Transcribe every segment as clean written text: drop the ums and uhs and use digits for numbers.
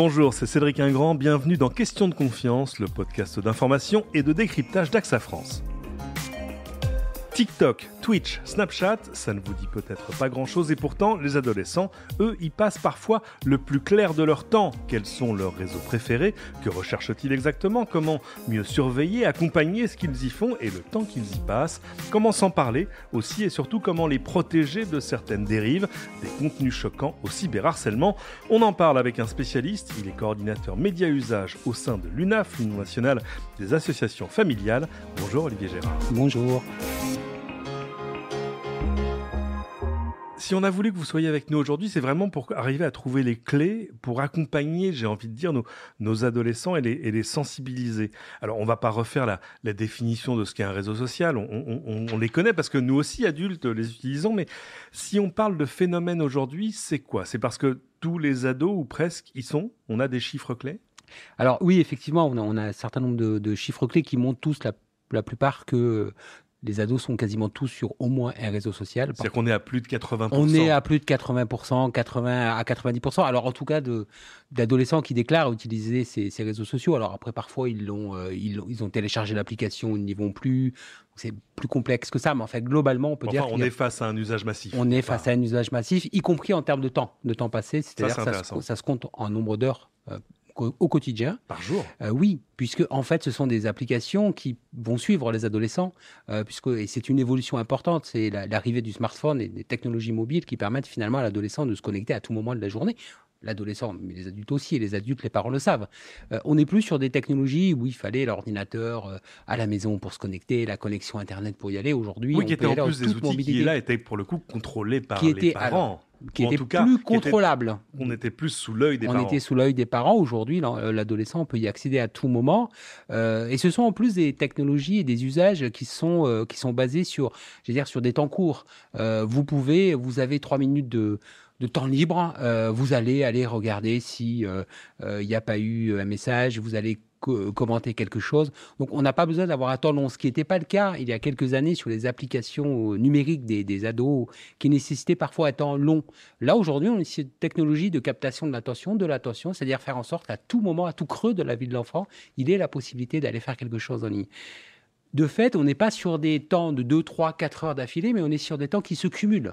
Bonjour, c'est Cédric Ingrand, bienvenue dans Question de confiance, le podcast d'information et de décryptage d'AXA France. TikTok, Twitch, Snapchat, ça ne vous dit peut-être pas grand-chose et pourtant, les adolescents, eux, y passent parfois le plus clair de leur temps. Quels sont leurs réseaux préférés? Que recherchent-ils exactement? Comment mieux surveiller, accompagner ce qu'ils y font et le temps qu'ils y passent? Comment s'en parler aussi et surtout comment les protéger de certaines dérives, des contenus choquants au cyberharcèlement? On en parle avec un spécialiste, il est coordinateur média usage au sein de l'UNAF, l'Union nationale des associations familiales. Bonjour Olivier Gérard. Bonjour. Si on a voulu que vous soyez avec nous aujourd'hui, c'est vraiment pour arriver à trouver les clés pour accompagner, j'ai envie de dire, nos adolescents et les sensibiliser. Alors, on ne va pas refaire la définition de ce qu'est un réseau social. On les connaît parce que nous aussi, adultes, les utilisons. Mais si on parle de phénomène aujourd'hui, c'est quoi? C'est parce que tous les ados, ou presque, y sont? On a des chiffres clés? Alors oui, effectivement, on a un certain nombre de chiffres clés qui montrent tous la plupart que les ados sont quasiment tous sur au moins un réseau social. C'est-à-dire qu'on est à plus de 80%. On est à plus de 80%, 80 à 90%. Alors en tout cas, d'adolescents qui déclarent utiliser ces réseaux sociaux. Alors après, parfois, ils ont téléchargé l'application, ils n'y vont plus. C'est plus complexe que ça, mais en fait, globalement, on peut dire qu'on est face à un usage massif. On est face à un usage massif, y compris en termes de temps passé. C'est-à-dire que ça se compte en nombre d'heures au quotidien. Par jour? Oui, puisque en fait, ce sont des applications qui vont suivre les adolescents, et c'est une évolution importante. C'est l'arrivée du smartphone et des technologies mobiles qui permettent finalement à l'adolescent de se connecter à tout moment de la journée. L'adolescent, mais les adultes aussi, et les adultes, les parents le savent. On n'est plus sur des technologies où il fallait l'ordinateur à la maison pour se connecter, la connexion Internet pour y aller. Aujourd'hui, oui, qui étaient en plus des outils qui, là, étaient pour le coup contrôlés par les parents. Qui était plus contrôlable. On était plus sous l'œil des parents. On était sous l'œil des parents. Aujourd'hui, l'adolescent peut y accéder à tout moment. Et ce sont en plus des technologies et des usages qui sont basés sur des temps courts. Vous avez 3 minutes de temps libre. Vous allez aller regarder si il n'y a pas eu un message. Vous allez commenter quelque chose. Donc, on n'a pas besoin d'avoir un temps long, ce qui n'était pas le cas il y a quelques années sur les applications numériques des ados qui nécessitaient parfois un temps long. Là, aujourd'hui, on est sur une technologie de captation de l'attention, c'est-à-dire faire en sorte à tout moment, à tout creux de la vie de l'enfant, il ait la possibilité d'aller faire quelque chose en ligne. De fait, on n'est pas sur des temps de 2, 3, 4 heures d'affilée, mais on est sur des temps qui se cumulent.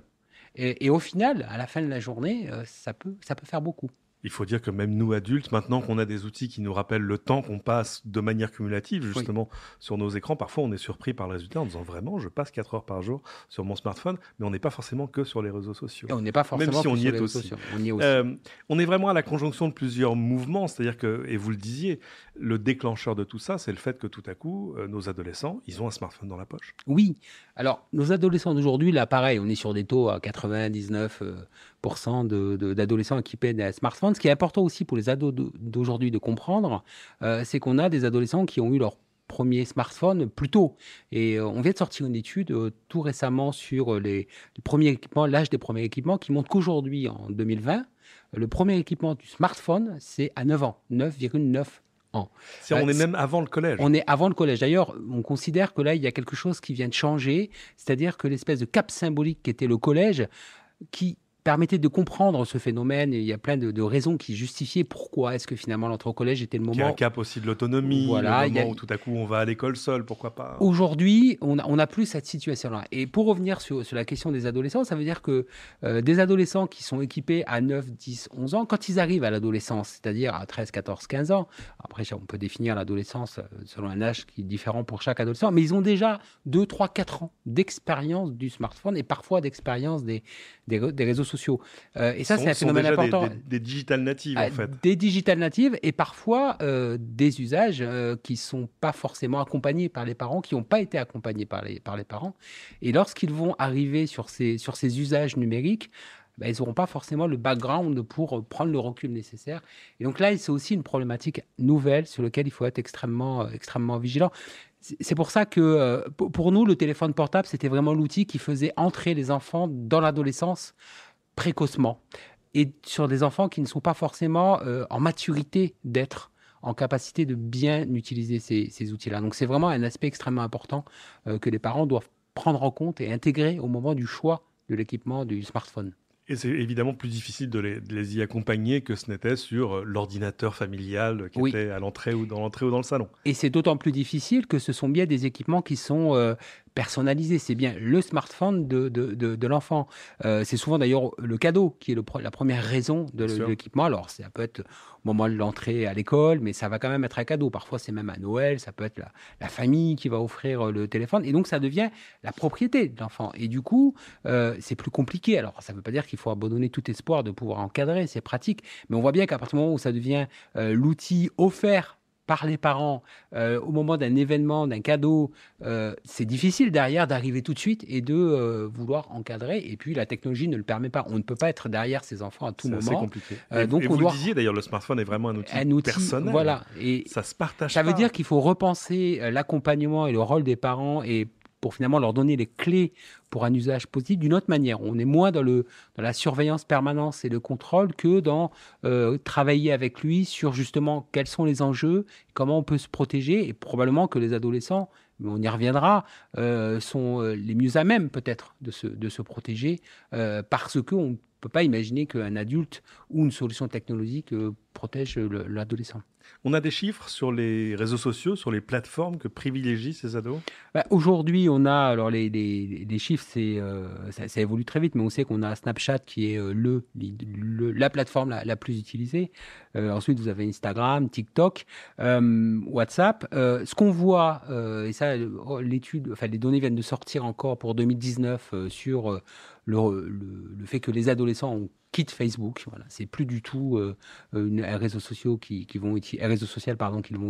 Et au final, à la fin de la journée, ça peut faire beaucoup. Il faut dire que même nous, adultes, maintenant qu'on a des outils qui nous rappellent le temps qu'on passe de manière cumulative, justement, sur nos écrans, parfois on est surpris par le résultat en disant vraiment, je passe 4 heures par jour sur mon smartphone, mais on n'est pas forcément que sur les réseaux sociaux. Et on n'est pas forcément même si on que y sur est les réseaux aussi. sociaux. On y est aussi. On est vraiment à la conjonction de plusieurs mouvements, c'est-à-dire que, et vous le disiez, le déclencheur de tout ça, c'est le fait que tout à coup, nos adolescents, ils ont un smartphone dans la poche. Oui. Alors, nos adolescents d'aujourd'hui, là, pareil, on est sur des taux à 99% d'adolescents équipés d'un smartphone. Ce qui est important aussi pour les ados d'aujourd'hui de comprendre, c'est qu'on a des adolescents qui ont eu leur premier smartphone plus tôt. Et on vient de sortir une étude tout récemment sur les premiers équipements, l'âge des premiers équipements, qui montre qu'aujourd'hui, en 2020, le premier équipement du smartphone, c'est à 9 ans, 9,9 ans. On est même avant le collège. On est avant le collège. D'ailleurs, on considère que là, il y a quelque chose qui vient de changer, c'est-à-dire que l'espèce de cap symbolique qui était le collège, qui permettait de comprendre ce phénomène, et il y a plein de raisons qui justifiaient pourquoi est-ce que finalement l'entrée au collège était le moment... Il y a un cap aussi de l'autonomie, le moment où tout à coup on va à l'école seul, pourquoi pas. Aujourd'hui, on n'a plus cette situation-là. Et pour revenir sur la question des adolescents, ça veut dire que des adolescents qui sont équipés à 9, 10, 11 ans, quand ils arrivent à l'adolescence, c'est-à-dire à 13, 14, 15 ans, après on peut définir l'adolescence selon un âge qui est différent pour chaque adolescent, mais ils ont déjà 2, 3, 4 ans d'expérience du smartphone et parfois d'expérience des réseaux sociaux. Et ça, c'est un phénomène important. Des digital natives, en fait. Des digital natives et parfois des usages qui ne sont pas forcément accompagnés par les parents, qui n'ont pas été accompagnés par les parents. Et lorsqu'ils vont arriver sur ces usages numériques, ils n'auront pas forcément le background pour prendre le recul nécessaire. Et donc là, c'est aussi une problématique nouvelle sur laquelle il faut être extrêmement vigilant. C'est pour ça que pour nous, le téléphone portable, c'était vraiment l'outil qui faisait entrer les enfants dans l'adolescence précocement, et sur des enfants qui ne sont pas forcément en maturité d'être en capacité de bien utiliser ces outils-là. Donc c'est vraiment un aspect extrêmement important que les parents doivent prendre en compte et intégrer au moment du choix de l'équipement du smartphone. Et c'est évidemment plus difficile de les y accompagner que ce n'était sur l'ordinateur familial qui était à l'entrée ou dans le salon. Et c'est d'autant plus difficile que ce sont bien des équipements qui sont personnalisés. C'est bien le smartphone de l'enfant. C'est souvent d'ailleurs le cadeau qui est la première raison de l'équipement. Alors, ça peut être au moment de l'entrée à l'école, mais ça va quand même être un cadeau. Parfois, c'est même à Noël. Ça peut être la famille qui va offrir le téléphone. Et donc, ça devient la propriété de l'enfant. Et du coup, c'est plus compliqué. Alors, ça ne veut pas dire qu'il faut abandonner tout espoir de pouvoir encadrer. C'est pratique. Mais on voit bien qu'à partir du moment où ça devient l'outil offert par les parents au moment d'un événement, d'un cadeau, c'est difficile derrière d'arriver tout de suite et de vouloir encadrer. Et puis, la technologie ne le permet pas. On ne peut pas être derrière ses enfants à tout moment. C'est compliqué. Donc, et vous le disiez d'ailleurs, le smartphone est vraiment un outil personnel. Voilà. Et ça se partage ça veut dire qu'il faut repenser l'accompagnement et le rôle des parents et pour finalement leur donner les clés pour un usage positif d'une autre manière. On est moins dans la surveillance permanente et le contrôle que dans travailler avec lui sur justement quels sont les enjeux, comment on peut se protéger, et probablement que les adolescents, mais on y reviendra, sont les mieux à même peut-être de se protéger parce qu'on ne peut pas imaginer qu'un adulte ou une solution technologique protège l'adolescent. On a des chiffres sur les réseaux sociaux, sur les plateformes que privilégient ces ados ? Aujourd'hui, on a, alors les chiffres, ça évolue très vite, mais on sait qu'on a Snapchat qui est la plateforme la plus utilisée. Ensuite, vous avez Instagram, TikTok, WhatsApp. Ce qu'on voit, et ça, les données viennent de sortir encore pour 2019 sur le fait que les adolescents quittent Facebook. Voilà, c'est plus du tout un réseau social qu'ils vont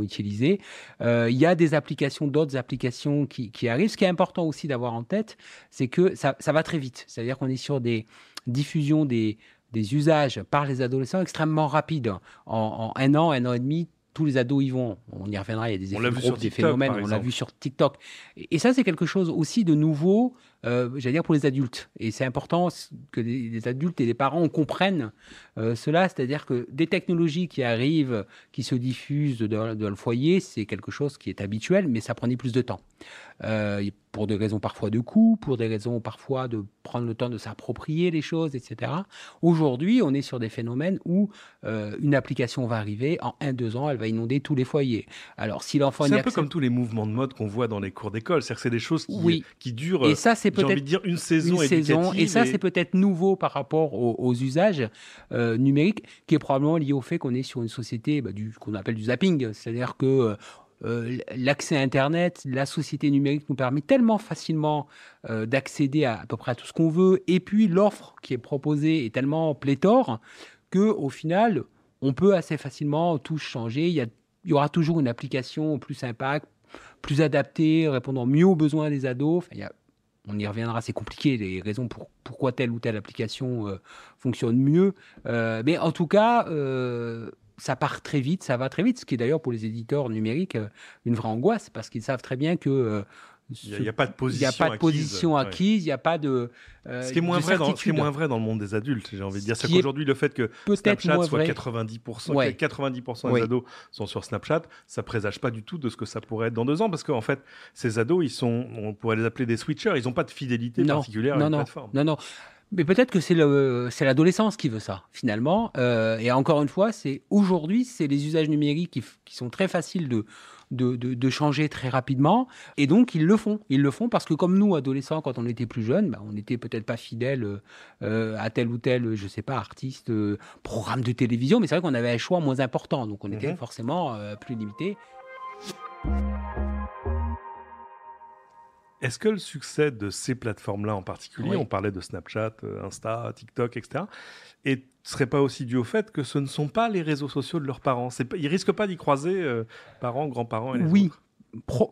utiliser. Il y a d'autres applications qui arrivent. Ce qui est important aussi d'avoir en tête, c'est que ça va très vite. C'est-à-dire qu'on est sur des diffusions des usages par les adolescents extrêmement rapides. En un an et demi, tous les ados y vont. On y reviendra, il y a des effets de groupe, des phénomènes, on l'a vu sur TikTok. Et ça, c'est quelque chose aussi de nouveau, j'allais dire, pour les adultes. Et c'est important que les adultes et les parents comprennent cela, c'est-à-dire que des technologies qui arrivent, qui se diffusent dans le foyer, c'est quelque chose qui est habituel, mais ça prenait plus de temps. Pour des raisons parfois de coût, pour des raisons parfois de prendre le temps de s'approprier les choses, etc. Aujourd'hui, on est sur des phénomènes où une application va arriver, en 1-2 ans, elle va inonder tous les foyers. Alors, si l'enfant c'est un peu comme tous les mouvements de mode qu'on voit dans les cours d'école, c'est-à-dire que c'est des choses qui durent, et ça, c'est j'ai envie de dire, une saison éducative. Et ça, c'est peut-être nouveau par rapport aux usages numériques, qui est probablement lié au fait qu'on est sur une société qu'on appelle du zapping, c'est-à-dire que l'accès à Internet, la société numérique nous permet tellement facilement d'accéder à peu près à tout ce qu'on veut, et puis l'offre qui est proposée est tellement pléthore qu'au final, on peut assez facilement tout changer. Il y aura toujours une application plus sympa, plus adaptée, répondant mieux aux besoins des ados. On y reviendra, c'est compliqué, les raisons pourquoi telle ou telle application fonctionne mieux. Mais en tout cas, ça part très vite, ça va très vite, ce qui est d'ailleurs pour les éditeurs numériques une vraie angoisse, parce qu'ils savent très bien que il n'y a pas de position acquise, il n'y a pas de ce qui est moins vrai dans le monde des adultes, j'ai envie de dire. C'est qu'aujourd'hui, le fait que Snapchat soit 90% des ados sont sur Snapchat, ça présage pas du tout de ce que ça pourrait être dans 2 ans, parce qu'en fait, ces ados, on pourrait les appeler des switchers, ils n'ont pas de fidélité particulière à une plateforme. Non. Mais peut-être que c'est l'adolescence qui veut ça, finalement. Et encore une fois, aujourd'hui, c'est les usages numériques qui sont très faciles de changer très rapidement. Et donc, ils le font. Ils le font parce que comme nous, adolescents, quand on était plus jeunes, on n'était peut-être pas fidèles à tel ou tel, je sais pas, artiste, programme de télévision. Mais c'est vrai qu'on avait un choix moins important. Donc, on était forcément plus limité. Est-ce que le succès de ces plateformes-là en particulier, on parlait de Snapchat, Insta, TikTok, etc., ne serait pas aussi dû au fait que ce ne sont pas les réseaux sociaux de leurs parents ? Ils ne risquent pas d'y croiser parents, grands-parents et les autres ?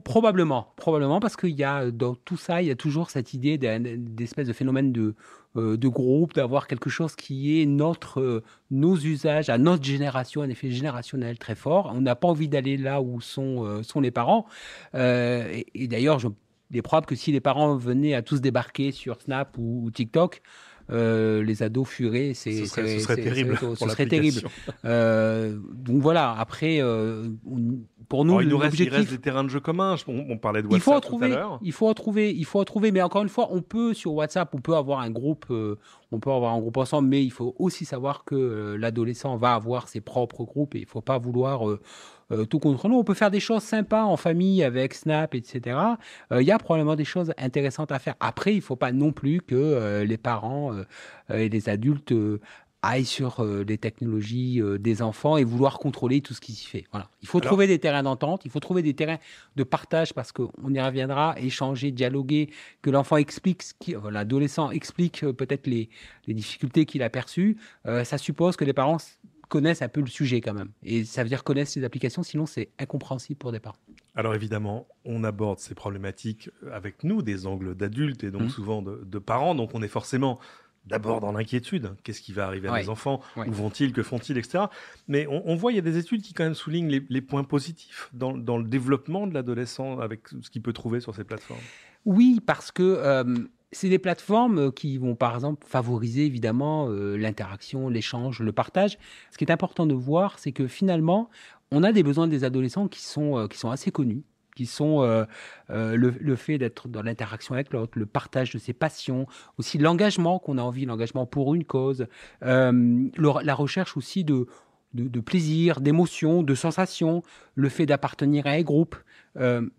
Probablement, parce qu'il y a dans tout ça, il y a toujours cette idée d'espèce de phénomène de groupe, d'avoir quelque chose qui est nos usages, à notre génération, un effet générationnel très fort. On n'a pas envie d'aller là où sont les parents. Et d'ailleurs, il est probable que si les parents venaient à tous débarquer sur Snap ou TikTok, les ados fuiraient. Ce serait terrible pour ce serait terrible. l'application. Donc voilà, après, pour nous, Alors, il reste l'objectif... des terrains de jeu communs. On parlait de Il faut en WhatsApp tout à trouver, l'heure. il faut en trouver, mais encore une fois, on peut sur WhatsApp, on peut avoir un groupe ensemble, mais il faut aussi savoir que l'adolescent va avoir ses propres groupes et il faut pas vouloir tout contre nous. On peut faire des choses sympas en famille avec Snap, etc. Il y a probablement des choses intéressantes à faire. Après, il faut pas non plus que les parents et les adultes aillent sur les technologies des enfants et vouloir contrôler tout ce qui s'y fait. Voilà. Il faut trouver des terrains d'entente, il faut trouver des terrains de partage parce qu'on y reviendra, échanger, dialoguer, que l'enfant explique, l'adolescent explique peut-être les difficultés qu'il a perçues. Ça suppose que les parents connaissent un peu le sujet quand même. Et ça veut dire connaissent les applications, sinon c'est incompréhensible pour des parents. Alors évidemment, on aborde ces problématiques avec nous, des angles d'adultes et donc souvent de parents, donc on est forcément d'abord dans l'inquiétude. Qu'est-ce qui va arriver à mes enfants? Où vont-ils? Que font-ils? Etc. Mais on voit, il y a des études qui quand même soulignent les points positifs dans le développement de l'adolescent avec ce qu'il peut trouver sur ces plateformes. Oui, parce que c'est des plateformes qui vont, par exemple, favoriser évidemment l'interaction, l'échange, le partage. Ce qui est important de voir, c'est que finalement, on a des besoins des adolescents qui sont assez connus, qui sont le fait d'être dans l'interaction avec l'autre, le partage de ses passions, aussi l'engagement qu'on a envie, l'engagement pour une cause, la recherche aussi de plaisir, d'émotion, de sensations, le fait d'appartenir à un groupe.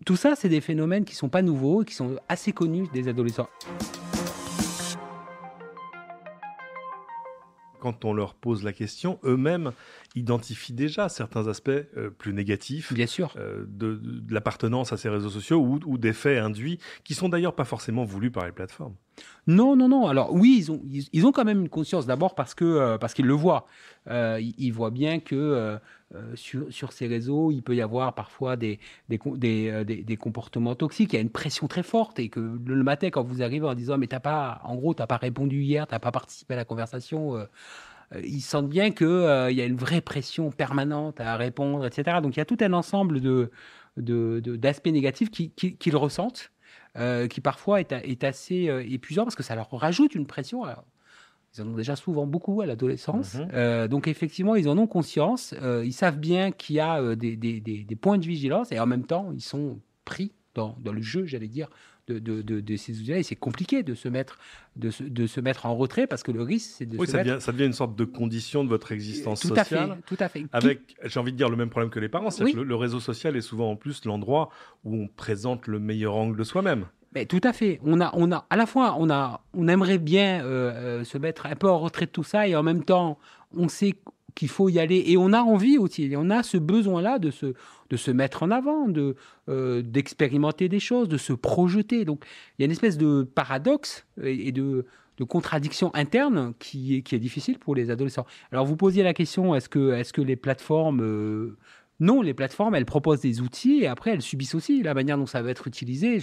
Tout ça, c'est des phénomènes qui ne sont pas nouveaux, qui sont assez connus des adolescents. Quand on leur pose la question, eux-mêmes identifient déjà certains aspects plus négatifs. Bien sûr. De l'appartenance à ces réseaux sociaux ou d'effets induits qui sont d'ailleurs pas forcément voulus par les plateformes. Non. Alors oui, ils ont quand même une conscience d'abord parce qu'ils le voient. Ils voient bien que sur ces réseaux, il peut y avoir parfois des comportements toxiques. Il y a une pression très forte et que le matin, quand vous arrivez en disant mais t'as pas répondu hier, t'as pas participé à la conversation. Ils sentent bien qu'il y a une vraie pression permanente à répondre, etc. Donc il y a tout un ensemble d'aspects négatifs qu'ils ressentent. Qui parfois est assez épuisant parce que ça leur rajoute une pression. Alors, ils en ont déjà souvent beaucoup à l'adolescence. Donc effectivement, ils en ont conscience. Ils savent bien qu'il y a des points de vigilance et en même temps, ils sont pris dans le jeu, j'allais dire, de ces outils-là. Et c'est compliqué de se mettre en retrait parce que le risque, c'est de ça devient une sorte de condition de votre existence sociale. Tout à fait. Avec, j'ai envie de dire, le même problème que les parents. C'est que le réseau social est souvent en plus l'endroit où on présente le meilleur angle de soi-même. Mais tout à fait. À la fois, on aimerait bien se mettre un peu en retrait de tout ça et en même temps, on sait qu'il faut y aller et on a envie aussi. Et on a ce besoin-là de se mettre en avant, d'expérimenter des choses, de se projeter. Donc, il y a une espèce de paradoxe et de contradiction interne qui est difficile pour les adolescents. Alors, vous posiez la question, est-ce que les plateformes... Non, les plateformes, elles proposent des outils et après, elles subissent aussi la manière dont ça va être utilisé.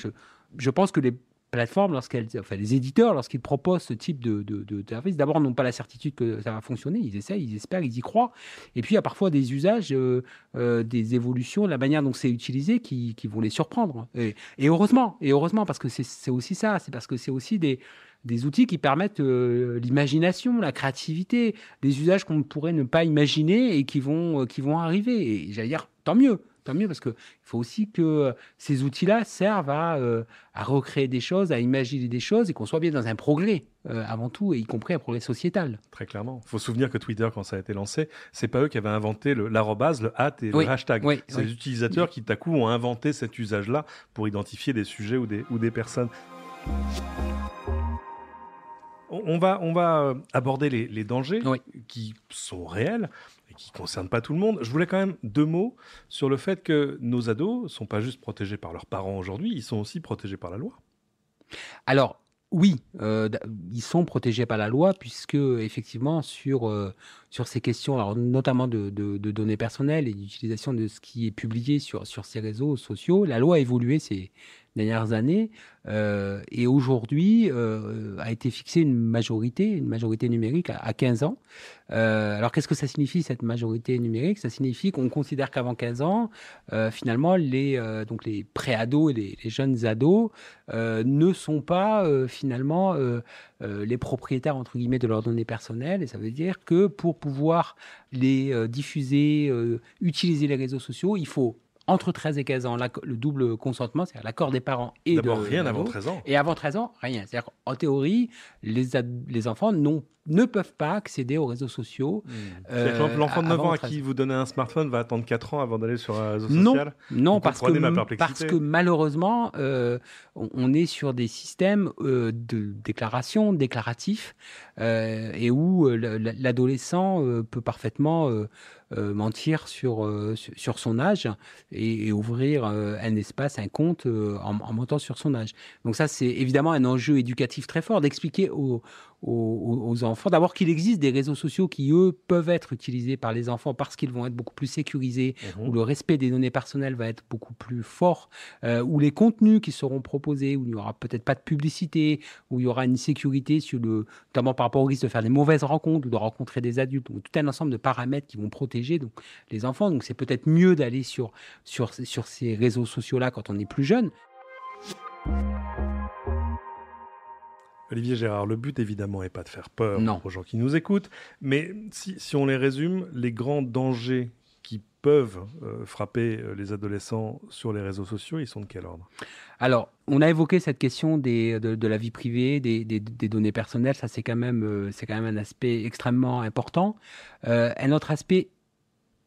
Je pense que les plateformes, les éditeurs, lorsqu'ils proposent ce type de service, d'abord, n'ont pas la certitude que ça va fonctionner. Ils essayent, ils espèrent, ils y croient. Et puis, il y a parfois des usages, des évolutions, la manière dont c'est utilisé qui vont les surprendre. Et heureusement, parce que c'est aussi ça. C'est parce que c'est aussi des outils qui permettent l'imagination, la créativité, des usages qu'on pourrait ne pas imaginer et qui vont arriver. Et j'allais dire, tant mieux, parce qu'il faut aussi que ces outils-là servent à recréer des choses, à imaginer des choses et qu'on soit bien dans un progrès avant tout, et y compris un progrès sociétal. Très clairement. Il faut se souvenir que Twitter, quand ça a été lancé, c'est pas eux qui avaient inventé l'arrobase, le @ et le hashtag. C'est les utilisateurs qui, tout à coup, ont inventé cet usage-là pour identifier des sujets ou des personnes. On va aborder les dangers qui sont réels et qui ne concernent pas tout le monde. Je voulais quand même 2 mots sur le fait que nos ados ne sont pas juste protégés par leurs parents aujourd'hui, ils sont aussi protégés par la loi. Alors, oui, ils sont protégés par la loi puisque, effectivement, sur ces questions, alors, notamment de données personnelles et d'utilisation de ce qui est publié sur ces réseaux sociaux, la loi a évolué dernières années. Et aujourd'hui, a été fixée une majorité numérique à 15 ans. Alors, qu'est-ce que ça signifie, cette majorité numérique? Ça signifie qu'on considère qu'avant 15 ans, finalement, donc les pré-ados et les jeunes ados ne sont pas finalement les propriétaires, entre guillemets, de leurs données personnelles. Et ça veut dire que pour pouvoir les diffuser, utiliser les réseaux sociaux, il faut entre 13 et 15 ans, le double consentement, c'est-à-dire l'accord des parents et D'abord, de rien l'ado. avant 13 ans. Et avant 13 ans, rien. C'est-à-dire qu'en théorie, les enfants ne peuvent pas accéder aux réseaux sociaux. C'est-à-dire que l'enfant de 9 ans à qui vous donnez un smartphone va attendre 4 ans avant d'aller sur un réseau social? Non, Vous parce comprenez ma perplexité? que malheureusement, on est sur des systèmes de déclaration, déclaratifs, et où l'adolescent peut parfaitement mentir sur son âge et ouvrir un espace, un compte en mentant sur son âge. Donc ça, c'est évidemment un enjeu éducatif très fort d'expliquer aux enfants, d'abord qu'il existe des réseaux sociaux qui, eux, peuvent être utilisés par les enfants parce qu'ils vont être beaucoup plus sécurisés, où le respect des données personnelles va être beaucoup plus fort, où les contenus qui seront proposés, où il n'y aura peut-être pas de publicité, où il y aura une sécurité notamment par rapport au risque de faire des mauvaises rencontres ou de rencontrer des adultes, donc tout un ensemble de paramètres qui vont protéger donc, les enfants. Donc c'est peut-être mieux d'aller sur ces réseaux sociaux-là quand on est plus jeune. Olivier Gérard, le but évidemment n'est pas de faire peur aux gens qui nous écoutent, mais si on les résume, les grands dangers qui peuvent frapper les adolescents sur les réseaux sociaux, ils sont de quel ordre? Alors, on a évoqué cette question de la vie privée, des données personnelles, ça c'est quand même un aspect extrêmement important. Un autre aspect,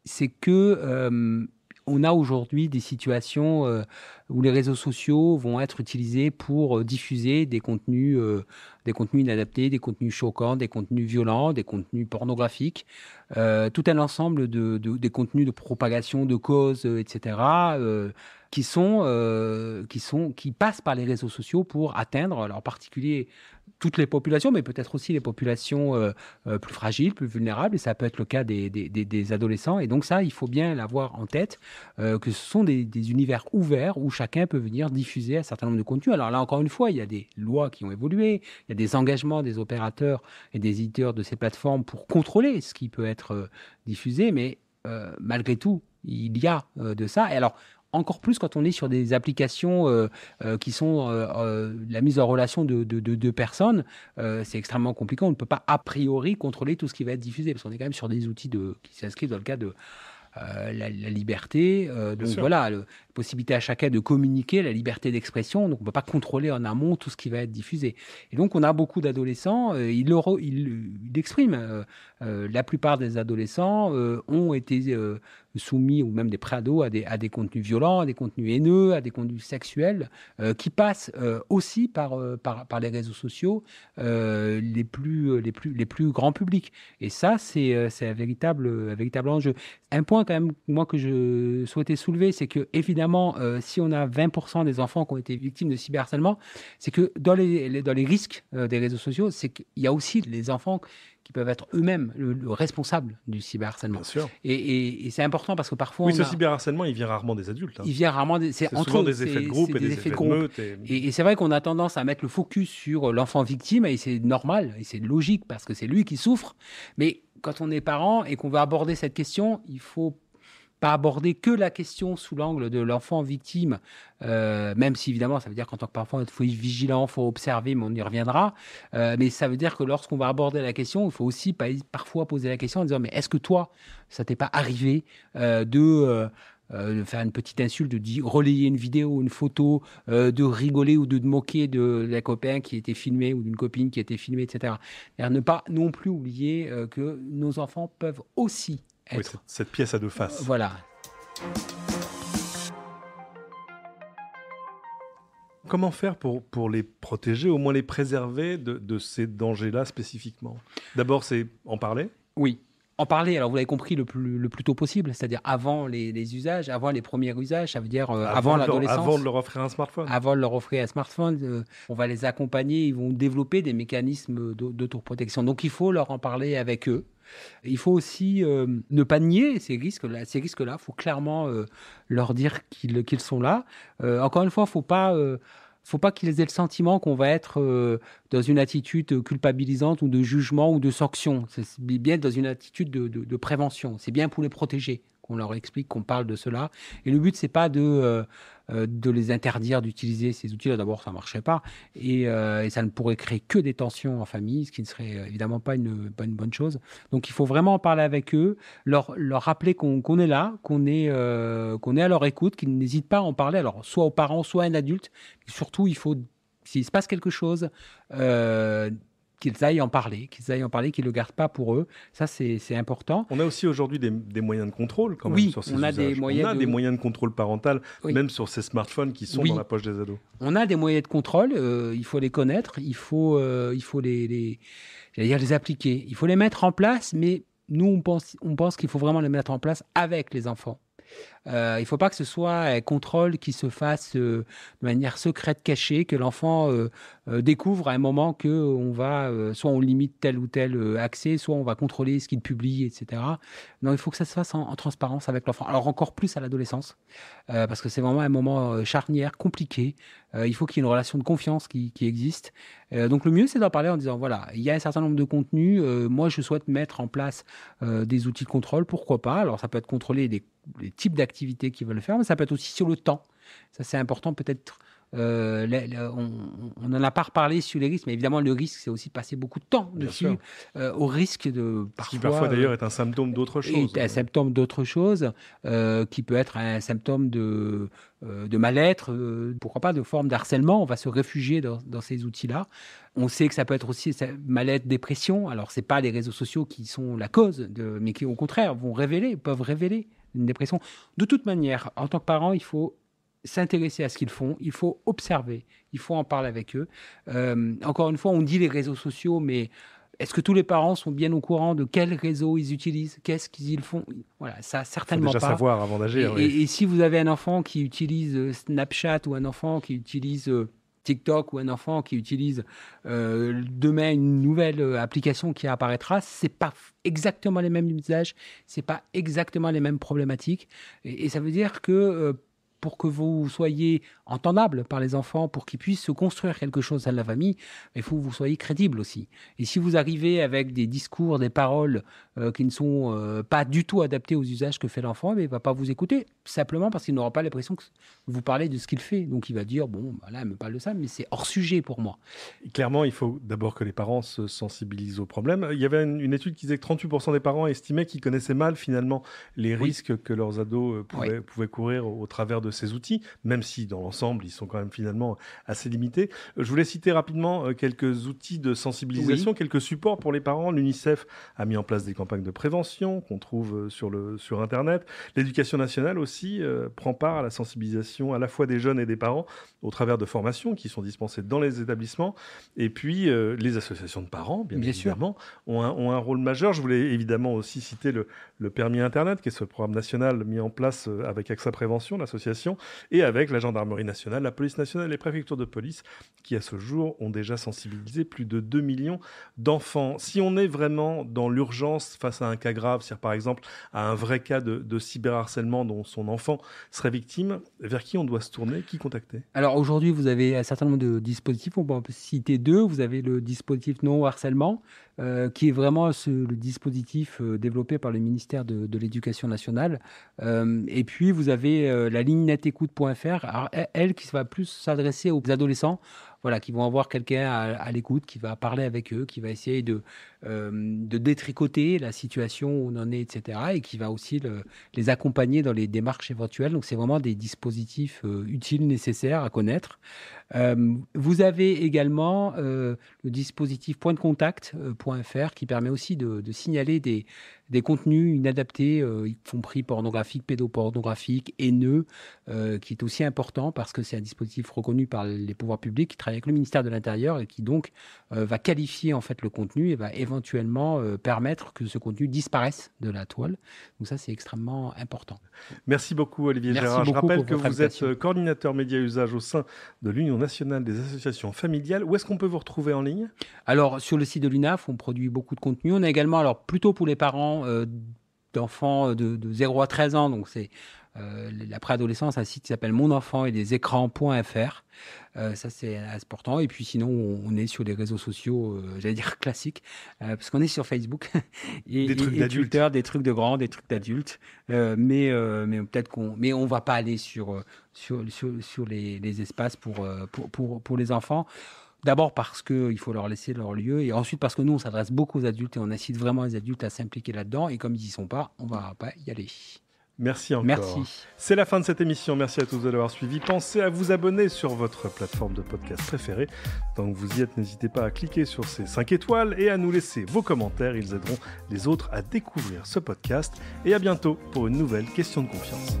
c'est que on a aujourd'hui des situations où les réseaux sociaux vont être utilisés pour diffuser des contenus inadaptés, des contenus choquants, des contenus violents, des contenus pornographiques, tout un ensemble des contenus de propagation de causes, etc., qui passent par les réseaux sociaux pour atteindre, alors en particulier toutes les populations, mais peut-être aussi les populations plus fragiles, plus vulnérables, et ça peut être le cas des adolescents. Et donc ça, il faut bien l'avoir en tête, que ce sont des univers ouverts où chacun peut venir diffuser un certain nombre de contenus. Alors là, encore une fois, il y a des lois qui ont évolué, il y a des engagements des opérateurs et des éditeurs de ces plateformes pour contrôler ce qui peut être diffusé, mais malgré tout, il y a de ça. Et alors, encore plus quand on est sur des applications qui sont la mise en relation de deux personnes, c'est extrêmement compliqué. On ne peut pas a priori contrôler tout ce qui va être diffusé, parce qu'on est quand même sur des outils qui s'inscrivent dans le cadre de la liberté. Donc voilà, la possibilité à chacun de communiquer, la liberté d'expression. Donc on ne peut pas contrôler en amont tout ce qui va être diffusé. Et donc on a beaucoup d'adolescents, ils l'expriment. La plupart des adolescents ont été soumis, ou même des préados, à des contenus violents, à des contenus haineux, à des contenus sexuels, qui passent aussi par les réseaux sociaux les plus grands publics. Et ça, c'est un véritable enjeu. Un point quand même, moi, que je souhaitais soulever, c'est que, évidemment, si on a 20% des enfants qui ont été victimes de cyberharcèlement, c'est que dans les risques des réseaux sociaux, c'est qu'il y a aussi les enfants qui peuvent être eux-mêmes le responsable du cyberharcèlement. Bien sûr. Et c'est important parce que parfois... Oui, ce cyberharcèlement, il vient rarement des adultes. Il vient rarement... C'est souvent des effets de groupe et des effets de meute. Et c'est vrai qu'on a tendance à mettre le focus sur l'enfant victime, et c'est normal, et c'est logique, parce que c'est lui qui souffre. Mais quand on est parent et qu'on veut aborder cette question, il faut pas aborder que la question sous l'angle de l'enfant victime, même si évidemment ça veut dire qu'en tant que parent, il faut être vigilant, il faut observer, mais on y reviendra. Mais ça veut dire que lorsqu'on va aborder la question, il faut aussi parfois poser la question en disant, mais est-ce que toi, ça t'est pas arrivé de faire une petite insulte, de relayer une vidéo, une photo, de rigoler ou de moquer d'un copain qui était filmé ou d'une copine qui était filmée, etc. Et ne pas non plus oublier que nos enfants peuvent aussi être... Oui, cette pièce à deux faces. Voilà. Comment faire pour les protéger, au moins les préserver de ces dangers-là spécifiquement? D'abord, c'est en parler? Oui. En parler, alors vous l'avez compris, le plus tôt possible, c'est-à-dire avant les usages, avant les premiers usages, ça veut dire avant l'adolescence. Avant de leur offrir un smartphone. Avant de leur offrir un smartphone, on va les accompagner, ils vont développer des mécanismes d'autoprotection. Donc il faut leur en parler avec eux. Il faut aussi ne pas nier ces risques-là. Il faut clairement leur dire qu'ils sont là. Encore une fois, faut pas qu'ils aient le sentiment qu'on va être dans une attitude culpabilisante ou de jugement ou de sanction. C'est bien dans une attitude de prévention. C'est bien pour les protéger qu'on leur explique, qu'on parle de cela. Et le but, c'est pas de les interdire d'utiliser ces outils-là. D'abord, ça ne marcherait pas. Et ça ne pourrait créer que des tensions en famille, ce qui ne serait évidemment pas une bonne chose. Donc, il faut vraiment en parler avec eux, leur rappeler qu'on est là, qu'on est à leur écoute, qu'ils n'hésitent pas à en parler, alors soit aux parents, soit à un adulte. Surtout, s'il se passe quelque chose, qu'ils aillent en parler, qu'ils ne le gardent pas pour eux. Ça, c'est important. On a aussi aujourd'hui des moyens de contrôle quand même sur ces usages. Des moyens de contrôle parental, même sur ces smartphones qui sont dans la poche des ados. On a des moyens de contrôle, il faut les connaître, il faut les appliquer. Il faut les mettre en place, mais nous, on pense qu'il faut vraiment les mettre en place avec les enfants. Il ne faut pas que ce soit un contrôle qui se fasse de manière secrète, cachée, que l'enfant découvre à un moment qu'on va, soit on limite tel ou tel accès, soit on va contrôler ce qu'il publie, etc. Non, il faut que ça se fasse en transparence avec l'enfant. Alors encore plus à l'adolescence, parce que c'est vraiment un moment charnière, compliqué. Il faut qu'il y ait une relation de confiance qui existe. Donc le mieux, c'est d'en parler en disant, voilà, il y a un certain nombre de contenus, moi je souhaite mettre en place des outils de contrôle, pourquoi pas. Alors ça peut être contrôler les types d'activités qu'ils veulent faire, mais ça peut être aussi sur le temps. Ça, c'est important, peut-être. On n'en a pas reparlé sur les risques, mais évidemment, le risque, c'est aussi de passer beaucoup de temps dessus, au risque de qui parfois d'ailleurs est un symptôme d'autre chose. Un symptôme d'autre chose, qui peut être un symptôme de mal-être, pourquoi pas de forme d'harcèlement. On va se réfugier dans ces outils-là. On sait que ça peut être aussi mal-être, dépression. Alors, c'est pas les réseaux sociaux qui sont la cause, mais qui, au contraire, peuvent révéler une dépression. De toute manière, en tant que parent, il faut s'intéresser à ce qu'ils font, il faut observer, il faut en parler avec eux. Encore une fois, on dit les réseaux sociaux, mais est-ce que tous les parents sont bien au courant de quels réseaux ils utilisent? Qu'est-ce qu'ils font? Voilà, ça, certainement pas. Il faut déjà savoir avant d'agir. Et si vous avez un enfant qui utilise Snapchat ou un enfant qui utilise TikTok ou un enfant qui utilise demain une nouvelle application qui apparaîtra, c'est pas exactement les mêmes usages, c'est pas exactement les mêmes problématiques. Et ça veut dire que pour que vous soyez entendable par les enfants, pour qu'ils puissent se construire quelque chose dans la famille, il faut que vous soyez crédible aussi. Et si vous arrivez avec des discours, des paroles qui ne sont pas du tout adaptés aux usages que fait l'enfant, il ne va pas vous écouter, simplement parce qu'il n'aura pas l'impression que vous parlez de ce qu'il fait. Donc il va dire, bon, là, elle me parle de ça, mais c'est hors sujet pour moi. Clairement, il faut d'abord que les parents se sensibilisent au problème. Il y avait une étude qui disait que 38% des parents estimaient qu'ils connaissaient mal finalement les risques que leurs ados pouvaient courir au travers de ces outils, même si dans l'ensemble, ils sont quand même finalement assez limités. Je voulais citer rapidement quelques outils de sensibilisation, quelques supports pour les parents. L'UNICEF a mis en place des campagnes de prévention qu'on trouve sur Internet. L'Éducation nationale aussi prend part à la sensibilisation à la fois des jeunes et des parents au travers de formations qui sont dispensées dans les établissements. Et puis, les associations de parents, bien évidemment, ont un rôle majeur. Je voulais évidemment aussi citer le permis Internet, qui est ce programme national mis en place avec AXA Prévention, l'association, et avec la gendarmerie nationale, la police nationale, les préfectures de police, qui à ce jour ont déjà sensibilisé plus de 2 millions d'enfants. Si on est vraiment dans l'urgence face à un cas grave, c'est-à-dire par exemple à un vrai cas de cyberharcèlement dont son enfant serait victime, vers qui on doit se tourner, qui contacter? Alors aujourd'hui, vous avez un certain nombre de dispositifs, on peut en citer deux. Vous avez le dispositif non-harcèlement, qui est vraiment le dispositif développé par le ministère de l'Éducation nationale. Et puis, vous avez la ligne netécoute.fr, alors, elle qui va plus s'adresser aux adolescents, voilà, qui vont avoir quelqu'un à l'écoute, qui va parler avec eux, qui va essayer de détricoter la situation où on en est, etc., et qui va aussi les accompagner dans les démarches éventuelles. Donc, c'est vraiment des dispositifs utiles, nécessaires à connaître. Vous avez également le dispositif pointdecontact.fr qui permet aussi de signaler des contenus inadaptés, y compris pornographiques, pédopornographiques, haineux, qui est aussi important parce que c'est un dispositif reconnu par les pouvoirs publics qui travaillent avec le ministère de l'Intérieur et qui donc va qualifier en fait le contenu et va éventuellement permettre que ce contenu disparaisse de la toile. Donc ça, c'est extrêmement important. Merci beaucoup Olivier Gérard. Je rappelle que vous êtes coordinateur média usage au sein de l'Union nationale des associations familiales. Où est-ce qu'on peut vous retrouver en ligne ? Alors sur le site de l'UNAF, on produit beaucoup de contenu. On a également, alors plutôt pour les parents d'enfants de 0 à 13 ans, donc c'est la préadolescence, un site qui s'appelle Mon enfant et les écrans.fr. Ça, c'est important. Et puis sinon, on est sur les réseaux sociaux, j'allais dire classiques, parce qu'on est sur Facebook des trucs d'adultes. Twitter, des trucs de grands, des trucs d'adultes. Mais peut-être mais on va pas aller sur les espaces pour les enfants. D'abord parce qu'il faut leur laisser leur lieu, et ensuite parce que nous, on s'adresse beaucoup aux adultes et on incite vraiment les adultes à s'impliquer là-dedans. Et comme ils n'y sont pas, on ne va pas y aller. Merci encore. Merci. C'est la fin de cette émission. Merci à tous de l'avoir suivi. Pensez à vous abonner sur votre plateforme de podcast préférée. Tant que vous y êtes, n'hésitez pas à cliquer sur ces 5 étoiles et à nous laisser vos commentaires. Ils aideront les autres à découvrir ce podcast. Et à bientôt pour une nouvelle question de confiance.